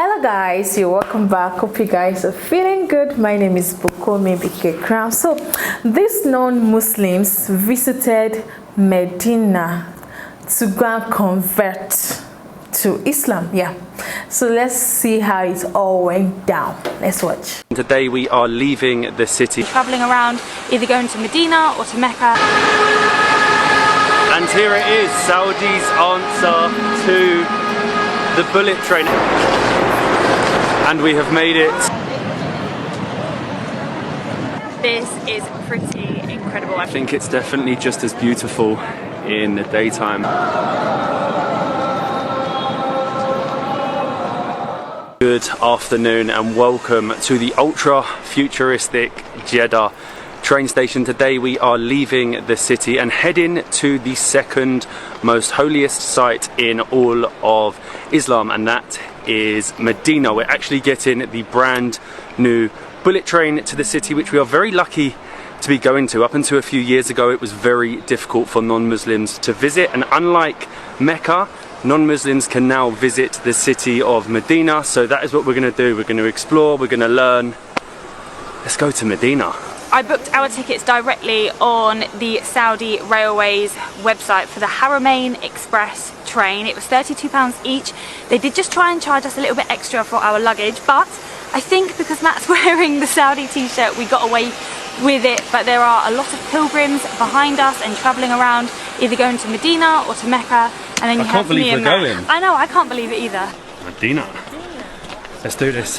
Hello guys, you're welcome back. Hope you guys are feeling good. My name is Bukomi BK Crown. So these non-Muslims visited Medina to go and convert to Islam. Yeah, so let's see how it all went down. Let's watch. Today we are leaving the city, traveling around, either going to Medina or to Mecca. And here it is, Saudi's answer to the bullet train. And we have made it. This is pretty incredible. I think it's definitely just as beautiful in the daytime. Good afternoon and welcome to the ultra futuristic Jeddah train station. Today we are leaving the city and heading to the second most holiest site in all of Islam, and that is Medina. We're actually getting the brand new bullet train to the city, which we are very lucky to be going to. Up until a few years ago it was very difficult for non-Muslims to visit, and unlike Mecca, non-Muslims can now visit the city of Medina. So that is what we're going to do. We're going to explore, we're going to learn. Let's go to Medina. I booked our tickets directly on the Saudi Railways website for the Haramain Express train. It was £32 each. They did just try and charge us a little bit extra for our luggage, but I think because Matt's wearing the Saudi t-shirt we got away with it. But there are a lot of pilgrims behind us and travelling around, either going to Medina or to Mecca. And then you have me and Matt. Going. I know, I can't believe it either. Medina. Let's do this.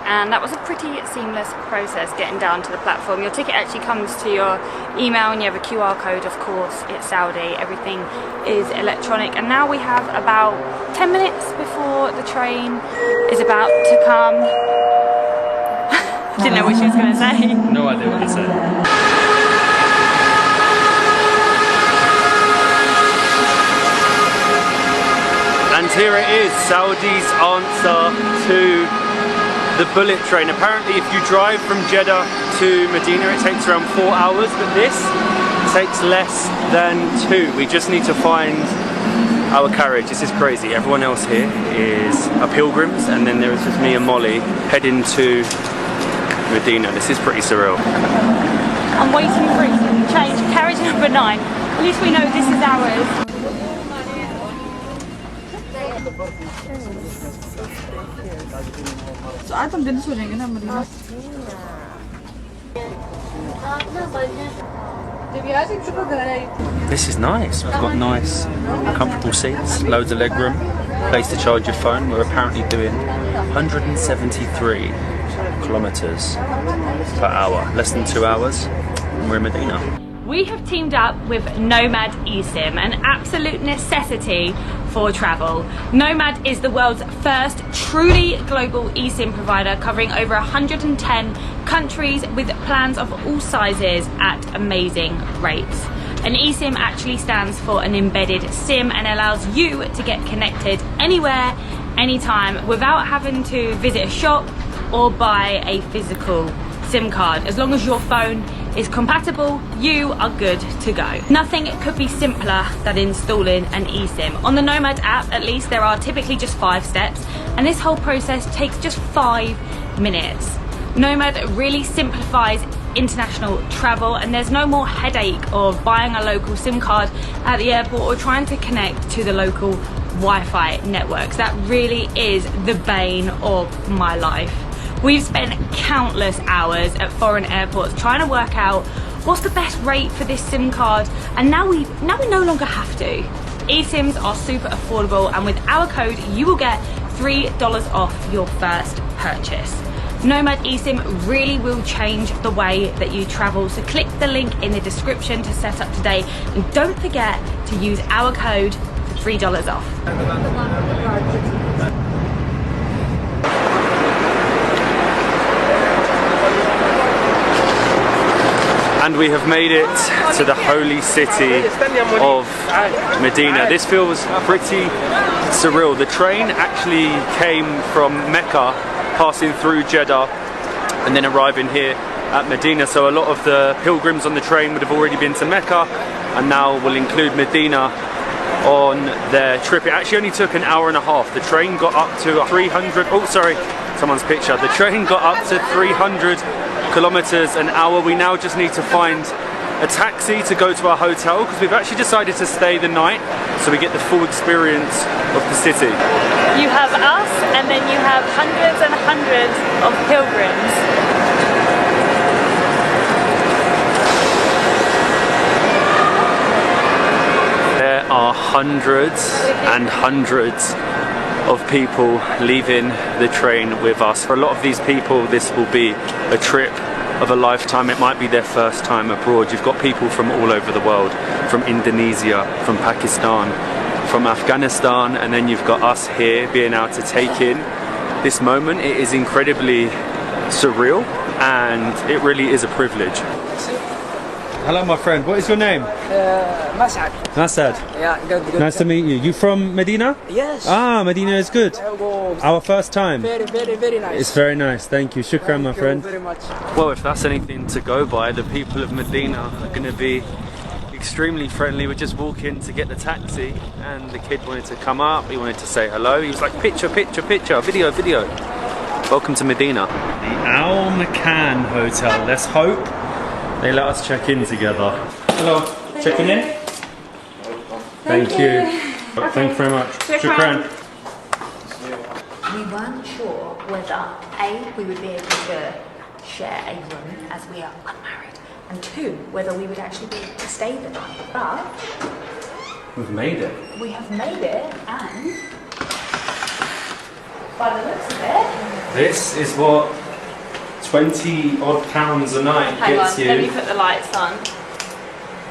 And that was a pretty seamless process getting down to the platform. Your ticket actually comes to your email and you have a QR code, of course. It's Saudi, everything is electronic. And now we have about 10 minutes before the train is about to come. Didn't know what she was going to say. No idea what to say. And here it is, Saudi's answer to the bullet train. Apparently if you drive from Jeddah to Medina it takes around 4 hours, but this takes less than 2. We just need to find our carriage. This is crazy. Everyone else here are pilgrims, and then there is just me and Molly heading to Medina. This is pretty surreal. I'm waiting for it to change. Carriage number 9. At least we know this is ours. So I thought this was Medina. This is nice. We've got nice, comfortable seats, loads of leg room, place to charge your phone. We're apparently doing 173 kilometers per hour, less than 2 hours, and we're in Medina. We have teamed up with Nomad eSIM, an absolute necessity for travel. Nomad is the world's first truly global eSIM provider, covering over 110 countries with plans of all sizes at amazing rates. An eSIM actually stands for an embedded SIM and allows you to get connected anywhere, anytime, without having to visit a shop or buy a physical SIM card. As long as your phone is compatible, you are good to go. Nothing could be simpler than installing an eSIM. On the Nomad app, at least, there are typically just 5 steps, and this whole process takes just 5 minutes. Nomad really simplifies international travel, and there's no more headache of buying a local SIM card at the airport or trying to connect to the local Wi-Fi networks. That really is the bane of my life. We've spent countless hours at foreign airports trying to work out what's the best rate for this SIM card, and now we no longer have to. eSIMs are super affordable, and with our code you will get $3 off your first purchase. Nomad eSIM really will change the way that you travel, so click the link in the description to set up today, and don't forget to use our code for $3 off. And we have made it to the holy city of Medina. This feels pretty surreal. The train actually came from Mecca, passing through Jeddah and then arriving here at Medina. So a lot of the pilgrims on the train would have already been to Mecca, and now we'll include Medina on their trip. It actually only took an hour and a half. The train got up to 300, oh sorry, someone's picture. The train got up to 300 kilometers an hour. We now just need to find a taxi to go to our hotel because we've actually decided to stay the night so we get the full experience of the city. You have us, and then you have hundreds and hundreds of pilgrims. There are hundreds and hundreds of people leaving the train with us. For a lot of these people, this will be a trip of a lifetime. It might be their first time abroad. You've got people from all over the world, from Indonesia, from Pakistan, from Afghanistan, and then you've got us here being able to take in this moment. It is incredibly surreal and it really is a privilege. Hello my friend, what is your name? Masad. Masad. Yeah, good. Nice to meet you. You from Medina? Yes. Ah, Medina is good. Our first time. Very nice. It's very nice, thank you. Shukran, my friend. Thank you very much. Well, if that's anything to go by, the people of Medina are going to be extremely friendly. We're just walking to get the taxi and the kid wanted to come up, he wanted to say hello. He was like, picture, video. Welcome to Medina. The Al Makan Hotel. Let's hope they let us check in together. Hello, checking in? Thank you. Thank you very much. Shukran. We weren't sure whether A, we would be able to share a room as we are unmarried, and 2, whether we would actually be able to stay the night. But We've made it. we have made it, and by the looks of it, This is what 20 odd pounds a night Hang gets on, you. let me put the lights on.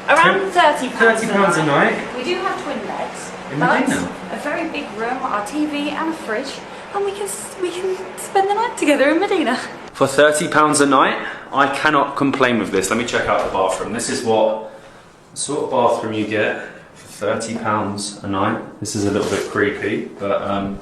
Around £30 £30 a night. we do have twin beds, In but Medina? a very big room, our TV and a fridge, and we can spend the night together in Medina. For £30 a night, I cannot complain with this. Let me check out the bathroom. This is what sort of bathroom you get for £30 a night. This is a little bit creepy, but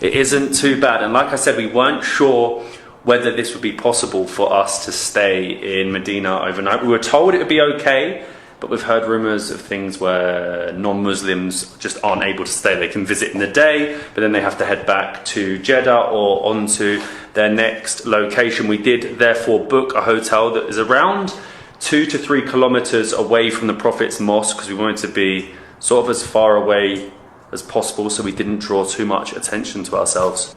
it isn't too bad. And like I said, we weren't sure whether this would be possible for us to stay in Medina overnight. We were told it would be okay, but we've heard rumours of things where non-Muslims just aren't able to stay. They can visit in the day, but then they have to head back to Jeddah or onto their next location. We did therefore book a hotel that is around 2 to 3 kilometres away from the Prophets Mosque because we wanted to be sort of as far away as possible so we didn't draw too much attention to ourselves.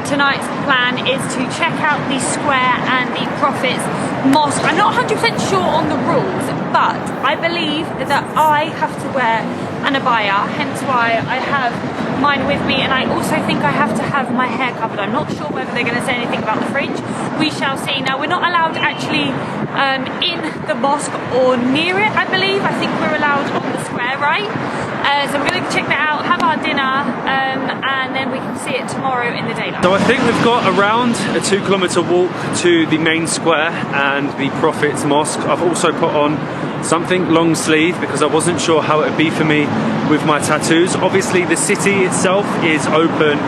Tonight's plan is to check out the square and the Prophets Mosque. I'm not 100% sure on the rules, but I believe that I have to wear an abaya, hence why I have mine with me, and I also think I have to have my hair covered. I'm not sure whether they're going to say anything about the fringe. We shall see. Now, we're not allowed actually in the mosque or near it, I believe. I think we're allowed on the square, right? So we're going to check that out, have our dinner, and then we can see it tomorrow in the daylight. So I think we've got around a 2 kilometre walk to the main square and the Prophets Mosque. I've also put on something long sleeve because I wasn't sure how it would be for me with my tattoos. Obviously the city itself is open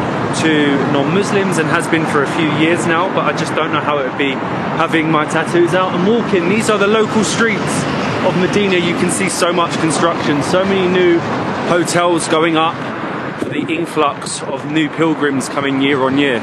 to non-Muslims and has been for a few years now, but I just don't know how it would be having my tattoos out and walking. These are the local streets of Medina. You can see so much construction, so many new hotels going up for the influx of new pilgrims coming year on year.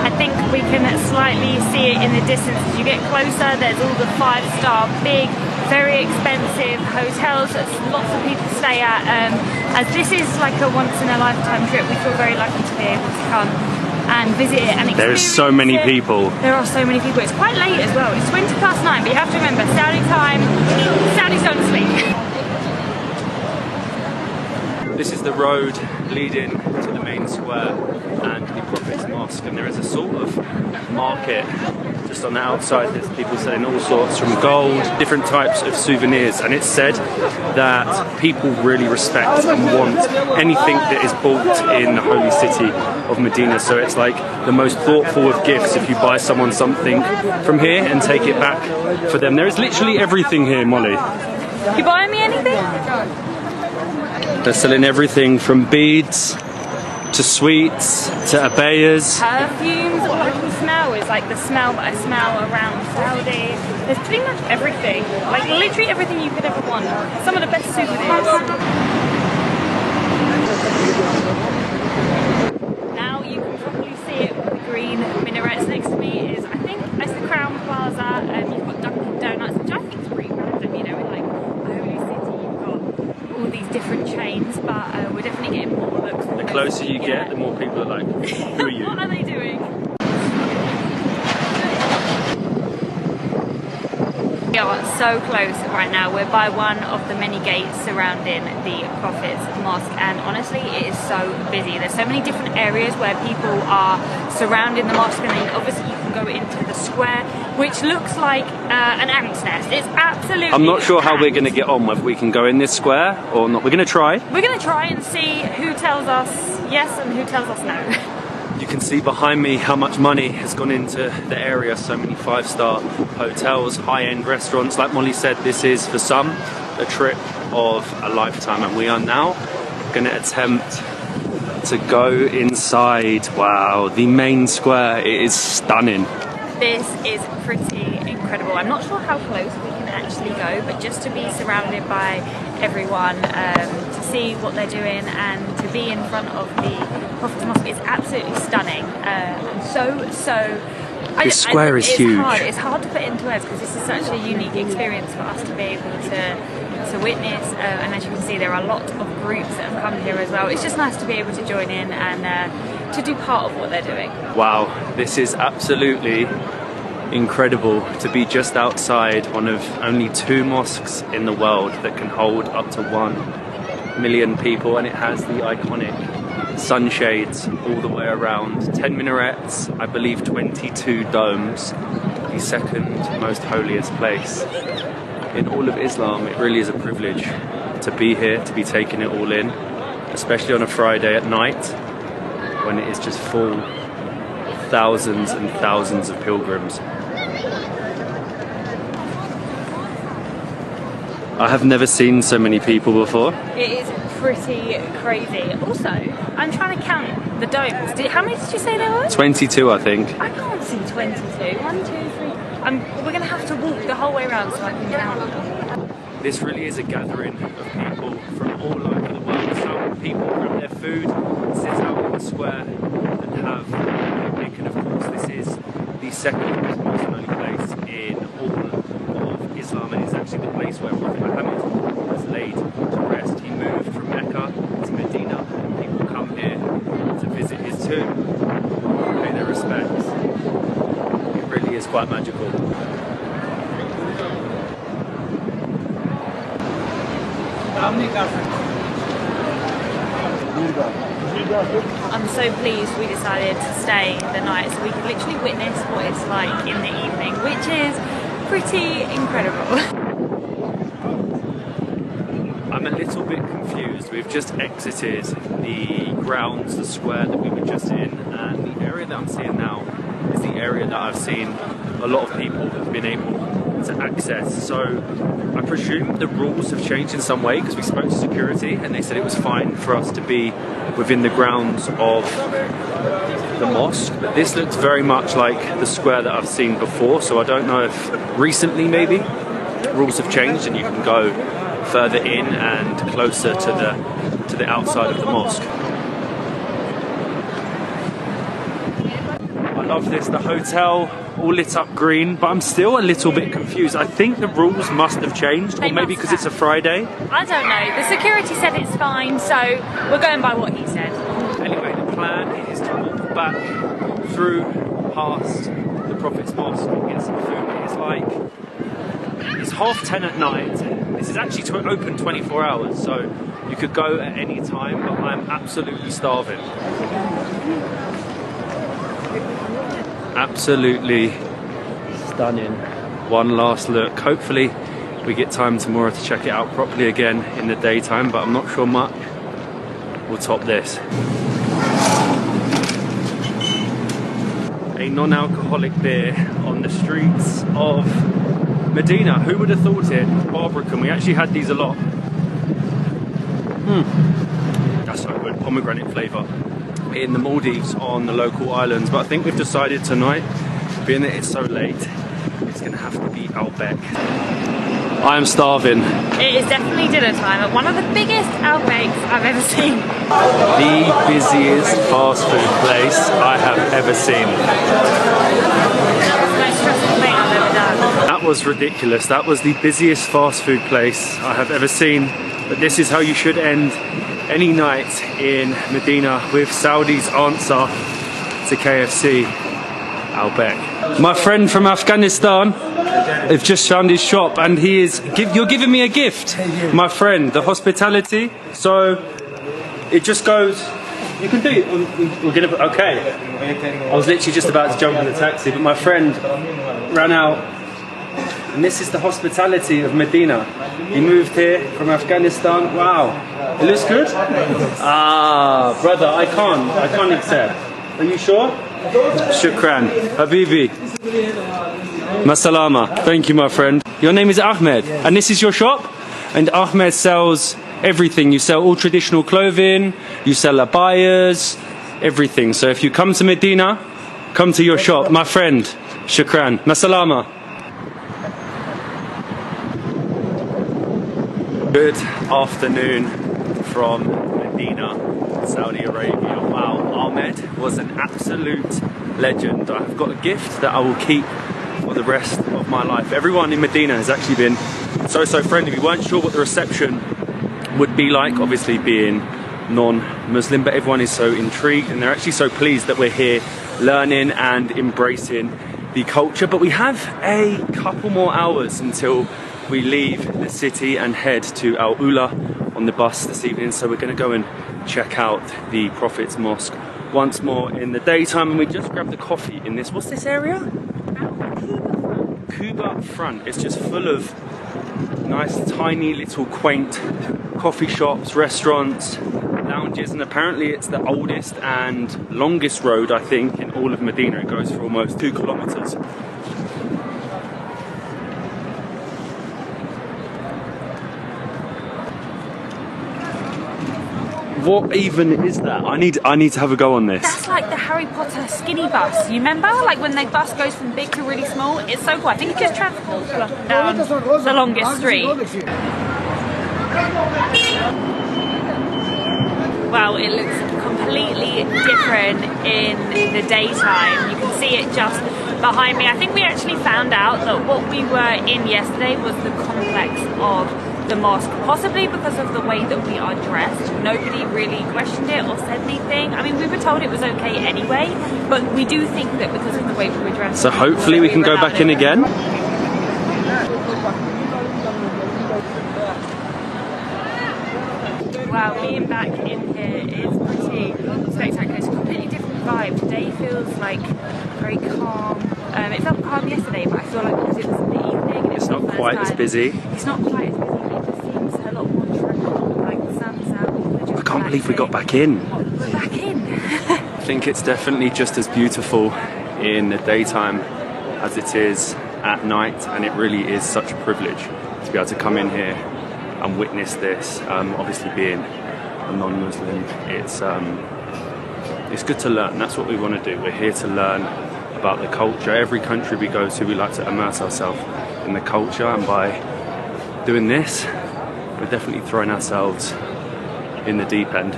I think we can slightly see it in the distance. As you get closer, there's all the 5-star, big, very expensive hotels that lots of people stay at. As this is like a once-in-a-lifetime trip, we feel very lucky to be able to come and visit it and experience it. There's so many people. There are so many people. It's quite late as well. It's 9:20, but you have to remember, Saudi time, Saudis don't sleep. This is the road leading to the main square and the Prophets Mosque, and there is a sort of market just on the outside. There's people selling all sorts, from gold, different types of souvenirs, and it's said that people really respect and want anything that is bought in the holy city of Medina. So it's like the most thoughtful of gifts if you buy someone something from here and take it back for them. There is literally everything here, Molly. You buying me anything? They're selling everything from beads to sweets, to abayas. Perfumes, all I can smell is like the smell that I smell around Saudi. There's pretty much everything, like literally everything you could ever want. Some of the best souvenirs. Now you can probably see it with the green minarets next to me is, I think, it's the Crown Plaza, and you've got Dunkin' Donuts, which I think is pretty random, you know, in like a holy city you've got all these different chains, but we're definitely getting more looks. The closer you get, the more people are like, who are you? What are they doing? We are so close right now. We're by one of the many gates surrounding the Prophets Mosque, and honestly it is so busy. There's so many different areas where people are surrounding the mosque, and then obviously you can go into the square, which looks like an ant's nest. It's absolutely I'm not sure how we're packed. going to get on, whether we can go in this square or not. We're going to try. We're going to try and see who tells us yes and who tells us no. You can see behind me how much money has gone into the area. So many 5-star hotels, high-end restaurants. Like Molly said, this is for some a trip of a lifetime, and we are now going to attempt to go inside. Wow, the main square, it is stunning. This is pretty incredible. I'm not sure how close we can actually go, but just to be surrounded by everyone, to see what they're doing and to be in front of the Prophets Mosque is absolutely stunning. This square is huge. It's hard to put into words because this is such a unique experience for us to be able to witness, and as you can see there are a lot of groups that have come here as well. It's just nice to be able to join in and to do part of what they're doing. Wow, this is absolutely incredible to be just outside one of only 2 mosques in the world that can hold up to 1 million people, and it has the iconic sunshades all the way around, 10 minarets, I believe 22 domes, the second most holiest place in all of Islam. It really is a privilege to be here, to be taking it all in, especially on a Friday at night when it is just full of thousands and thousands of pilgrims. I have never seen so many people before. It is pretty crazy. Also, I'm trying to count the domes. How many did you say there were? 22, I think. I can't see 22. 1, 2, 3. We're going to have to walk the whole way around so I can count them. This really is a gathering of people from all over the world. Some people grab their food, sit out in the square and have a picnic, and of course this is the second most holy place in all of Islam, and it's actually the place where Prophet Ahmed was laid to rest. He moved from Mecca to Medina, and people come here to visit his tomb, pay their respects. It really is quite magical. I'm so pleased we decided to stay the night so we could literally witness what it's like in the evening, which is pretty incredible. I'm a little bit confused. We've just exited the grounds, the square that we were just in, and the area that I'm seeing now is the area that I've seen a lot of people have been able to access. So I presume the rules have changed in some way, because we spoke to security and they said it was fine for us to be within the grounds of the mosque, but this looks very much like the square that I've seen before, so I don't know if recently maybe rules have changed and you can go further in and closer to the outside of the mosque. I love this, the hotel all lit up green, but I'm still a little bit confused. I think the rules must have changed, or maybe because it's a Friday. I don't know. The security said it's fine, so we're going by what he said. Anyway, the plan is to walk back through past the Prophets Mosque and get some food. It's 10:30 at night. This is actually open 24 hours, so you could go at any time, but I'm absolutely starving. Absolutely stunning. One last look. Hopefully we get time tomorrow to check it out properly again in the daytime, but I'm not sure much will top this. A non-alcoholic beer on the streets of Medina. Who would have thought it? Barbican. We actually had these a lot. That's so good. Pomegranate flavour. in the Maldives on the local islands, but I think we've decided tonight, being that it's so late, it's gonna have to be Outback. I am starving. It is definitely dinner time at one of the biggest outbreaks I've ever seen. The busiest fast food place I have ever seen. Most stressful thing I've ever done. That was ridiculous. That was the busiest fast food place I have ever seen. But this is how you should end any night in Medina, with Saudi's answer to KFC, Outback. My friend from Afghanistan have just found his shop, and you're giving me a gift, my friend, the hospitality. So it just goes, you can do it. Okay. I was literally just about to jump in the taxi, but my friend ran out. And this is the hospitality of Medina. He moved here from Afghanistan. Wow. It looks good? Ah, brother, I can't accept. Are you sure? Shukran. Habibi. Masalama. Thank you, my friend. Your name is Ahmed, and this is your shop? And Ahmed sells everything. You sell all traditional clothing, you sell abayas, everything. So if you come to Medina, come to your shop. My friend, Shukran. Masalama. Good afternoon from Medina, Saudi Arabia. Wow, Ahmed was an absolute legend. I've got a gift that I will keep for the rest of my life. Everyone in Medina has actually been so friendly. We weren't sure what the reception would be like, obviously being non-Muslim, but everyone is so intrigued and they're actually so pleased that we're here learning and embracing the culture. But we have a couple more hours until we leave the city and head to Al Ula on the bus this evening, so we're going to go and check out the Prophets Mosque once more in the daytime. And we just grabbed the coffee in this, what's this area? Kuba front. It's just full of nice tiny little quaint coffee shops, restaurants, lounges, and apparently it's the oldest and longest road, I think, in all of Medina. It goes for almost 2 kilometers. What even is that? I need to have a go on this. That's like the Harry Potter skinny bus. You remember? Like when the bus goes from big to really small? It's so cool. I think it just transports you up and down the longest street. Wow, it looks completely different in the daytime. You can see it just behind me. I think we actually found out that what we were in yesterday was the complex of the mosque, possibly because of the way that we are dressed. Nobody really questioned it or said anything. I mean, we were told it was okay anyway, but we do think that because of the way we were dressed. So hopefully we can go back in again. Wow, being back in here is pretty spectacular. It's a completely different vibe. Today feels like very calm. It felt calm yesterday, but I feel like because it was in the evening and it's not quite as busy. It's not quite as busy. A lot more tranquil, like the sun's out. I can't believe we got back in. We're back in. I think it's definitely just as beautiful in the daytime as it is at night, and it really is such a privilege to be able to come in here and witness this. Obviously being a non-Muslim, it's good to learn. That's what we want to do. We're here to learn about the culture. Every country we go to, we like to immerse ourselves in the culture, and by doing this, we're definitely throwing ourselves in the deep end.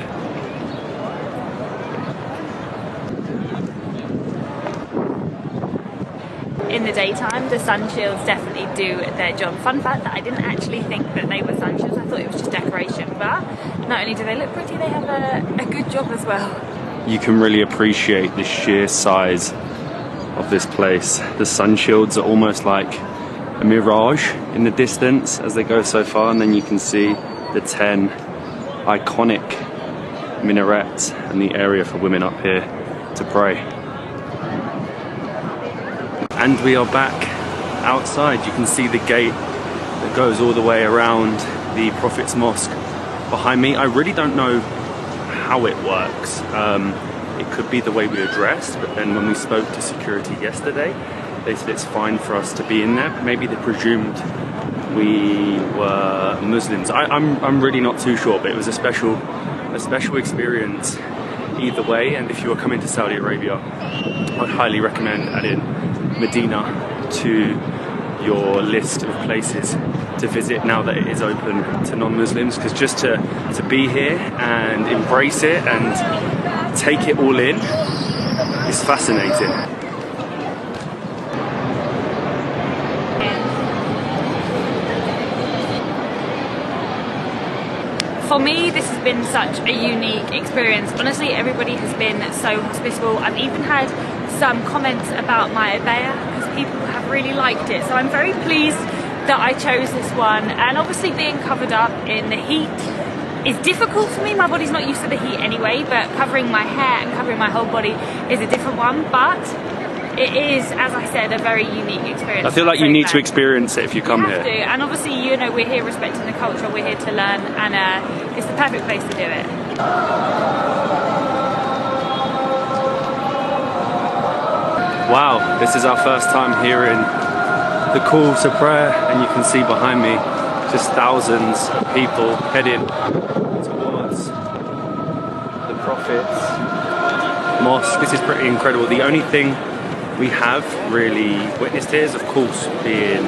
In the daytime, the sun shields definitely do their job. Fun fact that I didn't actually think that they were sun shields. I thought it was just decoration, but not only do they look pretty, they have a good job as well. You can really appreciate the sheer size of this place. The sun shields are almost like a mirage in the distance as they go so far, and then you can see the 10 iconic minarets and the area for women up here to pray. And we are back outside. You can see the gate that goes all the way around the Prophets Mosque behind me. I really don't know how it works. It could be the way we are dressed, but then when we spoke to security yesterday, they said it's fine for us to be in there. Maybe they presumed we were Muslims. I'm really not too sure, but it was a special experience either way, and if you are coming to Saudi Arabia, I'd highly recommend adding Medina to your list of places to visit now that it is open to non-Muslims, because just to be here and embrace it and take it all in is fascinating. For me, this has been such a unique experience. Honestly, everybody has been so hospitable. I've even had some comments about my abaya because people have really liked it. So I'm very pleased that I chose this one. And obviously being covered up in the heat is difficult for me. My body's not used to the heat anyway, but covering my hair and covering my whole body is a different one. But it is, as I said, a very unique experience. I feel like you need to experience it if you come here. And obviously, you know, we're here respecting the culture, we're here to learn, and it's the perfect place to do it. Wow, this is our first time hearing the call to prayer, and you can see behind me just thousands of people heading towards the Prophets Mosque. This is pretty incredible. The only thing we have really witnessed here is, of course, being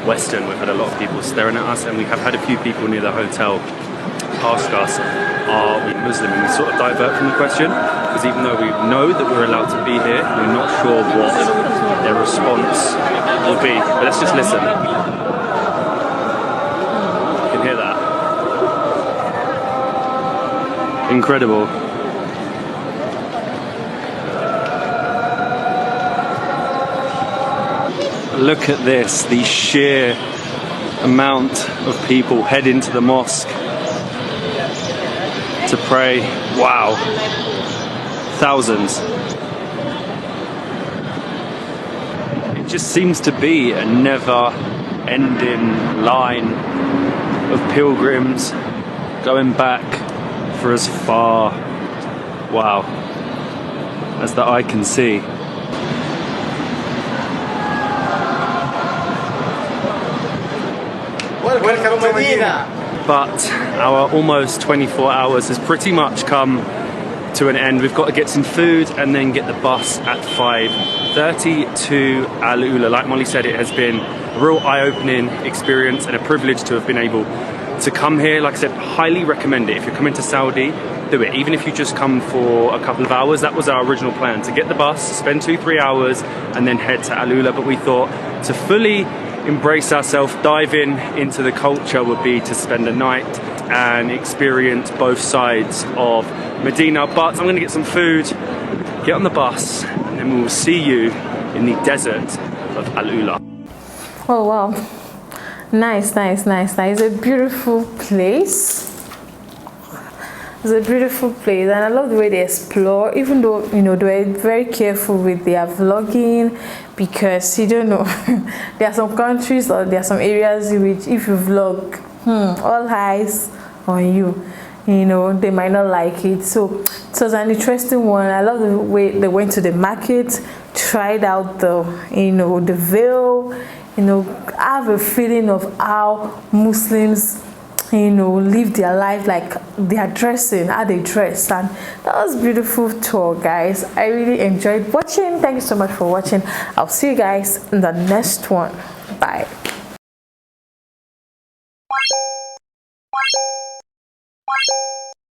Western. We've had a lot of people staring at us, and we have had a few people near the hotel ask us, are we Muslim? And we sort of divert from the question, because even though we know that we're allowed to be here, we're not sure what their response will be. But let's just listen. You can hear that. Incredible. Look at this, the sheer amount of people heading to the mosque to pray. Wow, thousands. It just seems to be a never-ending line of pilgrims going back for as far, wow, as the eye can see. Welcome to Medina. But our almost 24 hours has pretty much come to an end. We've got to get some food and then get the bus at 5:30 to Al Ula. Like Molly said, it has been a real eye-opening experience and a privilege to have been able to come here. Like I said, highly recommend it. If you're coming to Saudi, do it. Even if you just come for a couple of hours, that was our original plan, to get the bus, spend 2-3 hours and then head to Al Ula. But we thought to fully embrace ourselves, dive into the culture would be to spend a night and experience both sides of Medina. But I'm going to get some food, get on the bus, and then we will see you in the desert of Al Ula. Oh wow, nice. It's a beautiful place. It's a beautiful place, and I love the way they explore, even though, you know, they're very careful with their vlogging, because you don't know, there are some countries or there are some areas in which if you vlog, all eyes on you, you know, they might not like it. So it was an interesting one. I love the way they went to the market, tried out the, you know, the veil, you know, have a feeling of how Muslims, you know, live their life, like they are dressing, how they dress. And that was a beautiful tour, guys. I really enjoyed watching. Thank you so much for watching. I'll see you guys in the next one. Bye.